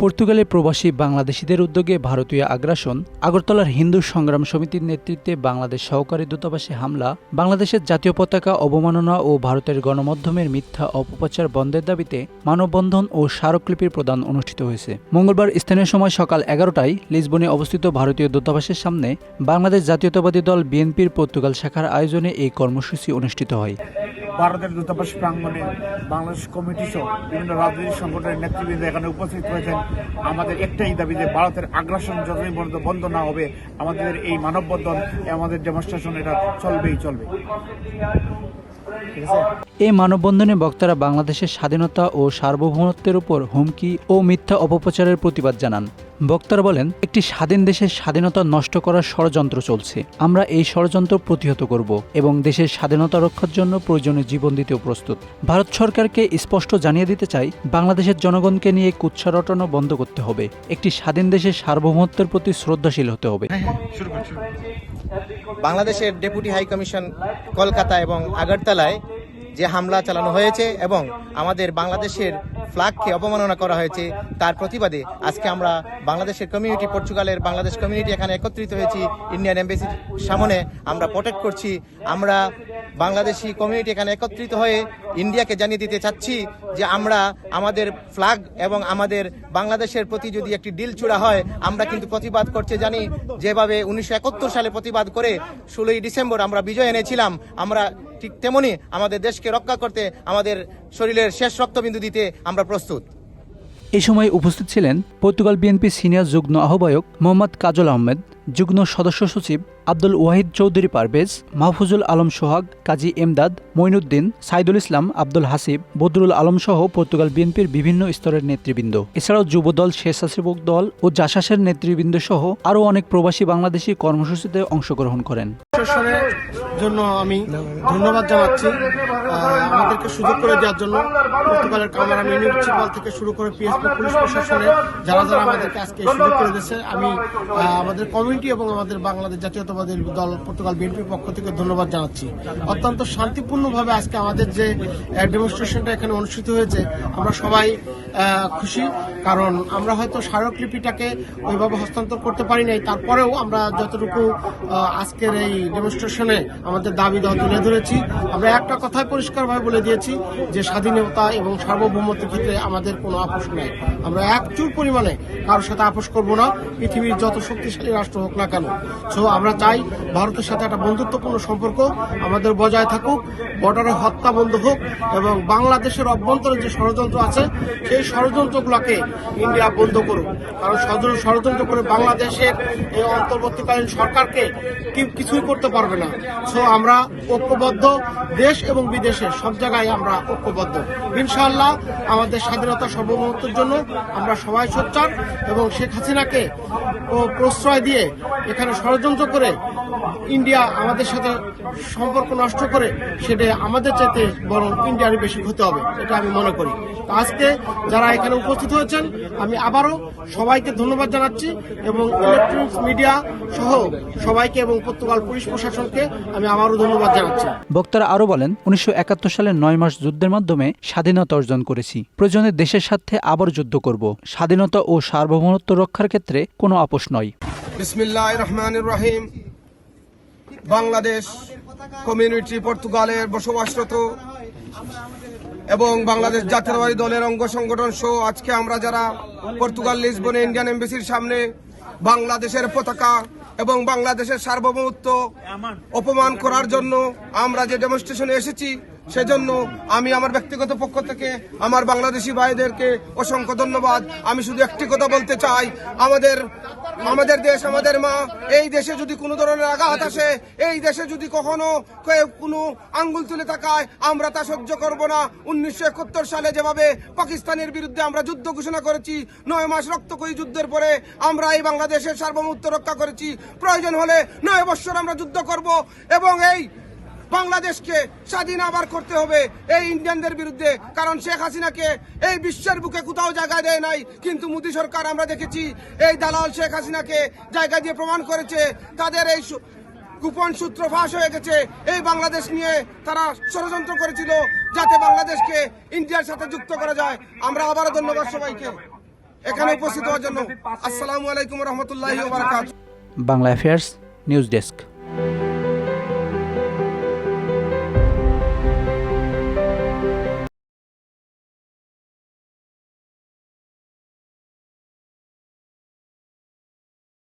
পর্তুগালের প্রবাসী বাংলাদেশিদের উদ্যোগে ভারতীয় আগ্রাসন, আগরতলার হিন্দু সংগ্রাম সমিতির নেতৃত্বে বাংলাদেশ সহকারী দূতাবাসে হামলা, বাংলাদেশের জাতীয় পতাকা অবমাননা ও ভারতের গণমাধ্যমের মিথ্যা অপপ্রচার বন্ধের দাবিতে মানববন্ধন ও স্মারকলিপির প্রদান অনুষ্ঠিত হয়েছে। মঙ্গলবার স্থানীয় সময় সকাল 11টায় লিসবনে অবস্থিত ভারতীয় দূতাবাসের সামনে বাংলাদেশ জাতীয়তাবাদী দল বিএনপির পর্তুগাল শাখার আয়োজনে এই কর্মসূচি অনুষ্ঠিত হয়। ভারতের দূতাবাস প্রাঙ্গণে বাংলাদেশ কমিটি সহ বিভিন্ন রাজনৈতিক সংগঠনের নেতৃবৃন্দ এখানে উপস্থিত হয়েছেন। আমাদের একটাই দাবি যে ভারতের আগ্রাসন যতদিন পর্যন্ত বন্ধ না হবে আমাদের এই মানববন্ধন, আমাদের ডেমনস্ট্রেশন এটা চলবেই চলবে। এই মানববন্ধনে বক্তারা বাংলাদেশের স্বাধীনতা ও সার্বভৌমত্বের উপর হুমকি ও মিথ্যা অপপ্রচারের প্রতিবাদ জানান। বক্তারা বলেন, একটি স্বাধীন দেশের স্বাধীনতা নষ্ট করার ষড়যন্ত্র চলছে। আমরা এই ষড়যন্ত্র প্রতিহত করব এবং দেশের স্বাধীনতা রক্ষার জন্য প্রয়োজনীয় জীবন দিতেও প্রস্তুত। ভারত সরকারকে স্পষ্ট জানিয়ে দিতে চাই, বাংলাদেশের জনগণকে নিয়ে কুৎসা রটানো বন্ধ করতে হবে। একটি স্বাধীন দেশের সার্বভৌমত্বের প্রতি শ্রদ্ধাশীল হতে হবে। বাংলাদেশের ডেপুটি হাই কমিশন কলকাতা এবং আগরতলায় যে হামলা চালানো হয়েছে এবং আমাদের বাংলাদেশের ফ্ল্যাগকে অবমাননা করা হয়েছে, তার প্রতিবাদে আজকে আমরা বাংলাদেশের কমিউনিটি, পর্তুগালের বাংলাদেশ কমিউনিটি এখানে একত্রিত হয়েছি। ইন্ডিয়ান এমবেসির সামনে আমরা প্রোটেক্ট করছি। আমরা বাংলাদেশি কমিউনিটি এখানে একত্রিত হয়ে ইন্ডিয়াকে জানিয়ে দিতে চাচ্ছি যে আমরা আমাদের ফ্ল্যাগ এবং আমাদের বাংলাদেশের প্রতি যদি একটি ডিল চূড়া হয়, আমরা কিন্তু প্রতিবাদ করতে জানি। যেভাবে 1971 সালে প্রতিবাদ করে 16ই ডিসেম্বর আমরা বিজয় এনেছিলাম, আমরা ঠিক তেমনি আমাদের দেশকে রক্ষা করতে, আমাদের শরীরের শেষ রক্তবিন্দু দিতে আমরা প্রস্তুত। এ সময় উপস্থিত ছিলেন পর্তুগাল বিএনপি সিনিয়র যুগ্ম আহ্বায়ক মোহাম্মদ কাজল আহমেদ, যুগ্ম সদস্য সচিব আব্দুল ওয়াহিদ চৌধুরী পারভেজ, মাহফুজুল আলম সোহাগ, কাজী এমদাদ, মঈনুদ্দিন, সাইদুল ইসলাম, আব্দুল হাসিব, বদরুল আলম সহ পর্তুগাল বিএনপির বিভিন্ন স্তরের নেতৃবৃন্দ। এছাড়াও যুবদল, স্বেচ্ছাসেবক দল ও জাসাসের নেতৃবৃন্দ সহ আরও অনেক প্রবাসী বাংলাদেশি কর্মসূচিতে অংশগ্রহণ করেন। জন্য আমি ধন্যবাদ জানাচ্ছি আমাদেরকে সুযোগ করে দেওয়ার জন্য। পর্তুগালের কামারা মিউনিসিপাল থেকে শুরু করে পিএসপি পুলিশ প্রশাসনে যারা আমাদেরকে আজকে সুযোগ করে দিয়েছে, আমি আমাদের কমিউনিটি এবং আমাদের বাংলাদেশ জাতীয়তাবাদী দল পর্তুগাল বিএনপির পক্ষ থেকে ধন্যবাদ জানাচ্ছি। অত্যন্ত শান্তিপূর্ণভাবে আজকে আমাদের যে ডেমনস্ট্রেশনটা এখানে অনুষ্ঠিত হয়েছে, আমরা সবাই খুশি। কারণ আমরা হয়তো স্মারকলিপিটাকে ওইভাবে হস্তান্তর করতে পারি নাই, তারপরেও আমরা যতটুকু আজকের এই ডেমনস্ট্রেশনে আমাদের দাবি দেওয়া তুলে ধরেছি। আমরা একটা কথাই পরিষ্কারভাবে বলে দিয়েছি যে স্বাধীনতা এবং সার্বভৌমত্বের ক্ষেত্রে আমাদের কোনো আপোষ নেই। আমরা এক চুল পরিমাণে কারোর সাথে আপোষ করব না, পৃথিবীর যত শক্তিশালী রাষ্ট্র হোক না কেন। সো আমরা চাই ভারতের সাথে একটা বন্ধুত্বপূর্ণ সম্পর্ক আমাদের বজায় থাকুক, বর্ডারে হত্যা বন্ধ হোক এবং বাংলাদেশের অভ্যন্তরে যে ষড়যন্ত্র আছে সেই ষড়যন্ত্রগুলোকে ইন্ডিয়া বন্ধ করুক। কারণ ষড়যন্ত্র করে বাংলাদেশের এই অন্তর্বর্তীকালীন সরকারকে কিছুই করতে পারবে না। সো আমরা ঐক্যবদ্ধ, দেশ এবং বিদেশে সব জায়গায় আমরা ঐক্যবদ্ধ। ইনশাআল্লাহ আমাদের স্বাধীনতা সার্বভৌমত্বের জন্য আমরা সবাই সোচ্চার এবং শেখ হাসিনাকে প্রশ্রয় দিয়ে এখানে ষড়যন্ত্র করে ইন্ডিয়া আমাদের সাথে সম্পর্ক নষ্ট করে, সেটা আমাদের চাইতে বরং ইন্ডিয়ারই বেশি হতে হবে, এটা আমি মনে করি। আজকে যারা এখানে উপস্থিত হয়েছেন, আমি আবারও সবাইকে ধন্যবাদ জানাচ্ছি এবং ইলেকট্রনিক্স মিডিয়া সহ সবাইকে এবং পর্তুগাল পুলিশ প্রশাসনকে আমি আবারও ধন্যবাদ জানাচ্ছি। বক্তারা আরও বলেন, 1971 সালের 9 মাস যুদ্ধের মাধ্যমে স্বাধীনতা অর্জন করেছি। প্রয়োজনে দেশের সাথে আবার যুদ্ধ করব। স্বাধীনতা ও সার্বভৌমত্ব রক্ষার ক্ষেত্রে কোনো আপোষ নয়। বিসমিল্লাহির রহমানির রহিম। বাংলাদেশ কমিউনিটি পর্তুগালের বসবাসরত এবং বাংলাদেশ জাতীয়তাবাদী দলের অঙ্গ সংগঠন সহ আজকে আমরা যারা পর্তুগাল লিসবনে ইন্ডিয়ান এমবেসির সামনে বাংলাদেশের পতাকা এবং বাংলাদেশের সার্বভৌমত্ব অপমান করার জন্য আমরা যে ডেমনস্ট্রেশনে এসেছি, সেজন্য আমি আমার ব্যক্তিগত পক্ষ থেকে আমার বাংলাদেশি ভাইদেরকে অসংখ্য ধন্যবাদ। আমি শুধু একটি কথা বলতে চাই, আমাদের দেশ, আমাদের মা। এই দেশে যদি কোনো ধরনের আঘাত আসে, এই দেশে যদি কখনো কোনো আঙ্গুল তুলে তাকায়, আমরা তা সহ্য করব না। 1971 সালে যেভাবে পাকিস্তানের বিরুদ্ধে আমরা যুদ্ধ ঘোষণা করেছি, 9 মাস রক্তক্ষয়ী যুদ্ধের পরে আমরা এই বাংলাদেশের সার্বভৌমত্ব রক্ষা করেছি। প্রয়োজন হলে 9 বছর আমরা যুদ্ধ করব এবং এই বাংলাদেশকে স্বাধীন আবার করতে হবে এই ইন্ডিয়ানদের বিরুদ্ধে। কারণ শেখ হাসিনাকে এই বিশ্বের বুকে কোথাও জায়গা দেয় নাই, কিন্তু মোদী সরকার আমরা দেখেছি এই দালাল শেখ হাসিনাকে জায়গা দিয়ে প্রমাণ করেছে। তাদের এই গোপন সূত্র ফাঁস হয়ে গেছে। এই বাংলাদেশ নিয়ে তারা ষড়যন্ত্র করেছিল যাতে বাংলাদেশকে ইন্ডিয়ার সাথে যুক্ত করা যায়। আমরা আবারও ধন্যবাদ সবাইকে। এখানে উপস্থিত হওয়ার জন্য। আসসালামু আলাইকুম রহমতুল্লাহি ওয়া বারাকাতুহু। Bangla affairs news desk.